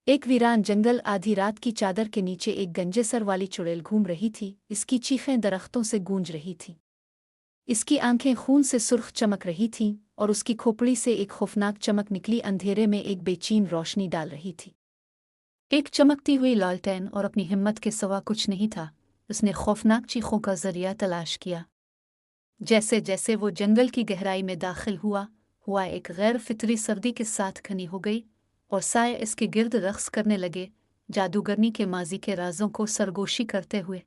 एक वीरान जंगल आधी रात की चादर के नीचे एक गंजे सर वाली चुड़ैल घूम रही थी। इसकी चीखें दरख्तों से गूंज रही थीं। इसकी आंखें खून से सुर्ख चमक रही थीं और उसकी खोपड़ी से एक खौफनाक चमक निकली, अंधेरे में एक बेचैन रोशनी डाल रही थी। एक चमकती हुई लालटेन और अपनी हिम्मत के सिवा कुछ नहीं था। उसने खौफनाक चीखों का जरिया तलाश किया। जैसे जैसे वो जंगल की गहराई में दाखिल हुआ एक गैर फितरी सर्दी के साथ घनी हो गई और साए इसके गिर्द रक्स करने लगे, जादूगरनी के माजी के राजों को सरगोशी करते हुए।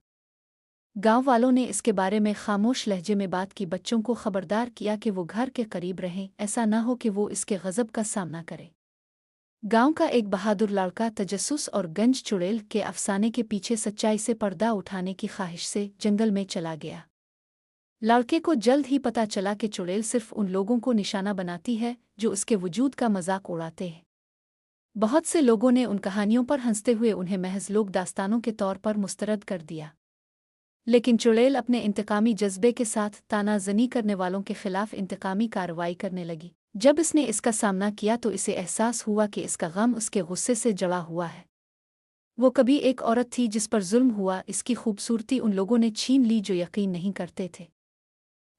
गांव वालों ने इसके बारे में खामोश लहजे में बात की, बच्चों को खबरदार किया कि वो घर के करीब रहें, ऐसा न हो कि वो इसके गजब का सामना करे। गांव का एक बहादुर लड़का तजस्सुस और गंज चुड़ैल के अफसाने के पीछे सच्चाई से पर्दा उठाने की ख्वाहिश से जंगल में चला गया। लड़के को जल्द ही पता चला कि चुड़ैल सिर्फ उन लोगों को निशाना बनाती है जो उसके वजूद का मजाक उड़ाते हैं। बहुत से लोगों ने उन कहानियों पर हंसते हुए उन्हें महज लोक दास्तानों के तौर पर मुस्तरद कर दिया। लेकिन चुड़ैल अपने इंतकामी जज्बे के साथ तानाजनी करने वालों के खिलाफ इंतकामी कार्रवाई करने लगी। जब इसने इसका सामना किया तो इसे एहसास हुआ कि इसका गम उसके गुस्से से जड़ा हुआ है। वो कभी एक औरत थी जिस पर जुल्म हुआ, इसकी खूबसूरती उन लोगों ने छीन ली जो यकीन नहीं करते थे।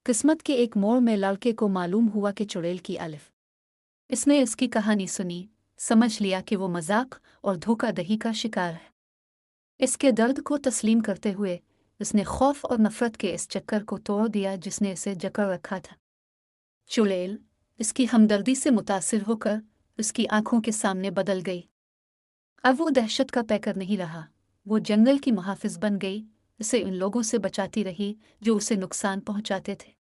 किस्मत के एक मोड़ में लड़के को मालूम हुआ कि चुड़ैल की अलिफ। इसने इसकी कहानी सुनी, समझ लिया कि वो मजाक और धोखाधड़ी का शिकार है। इसके दर्द को तस्लीम करते हुए उसने खौफ और नफरत के इस चक्कर को तोड़ दिया जिसने इसे जकड़ रखा था। चुड़ैल इसकी हमदर्दी से मुतासिर होकर उसकी आंखों के सामने बदल गई। अब वो दहशत का पैकर नहीं रहा, वो जंगल की मुहाफिज बन गई। उसे उन लोगों से बचाती रही जो उसे नुकसान पहुंचाते थे।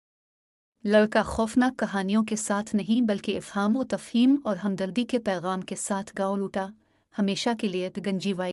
लड़का खौफनाक कहानियों के साथ नहीं बल्कि इफ़हाम व तफ़हीम और हमदर्दी के पैगाम के साथ गाँव लूटा, हमेशा के लिए गंजीवाई।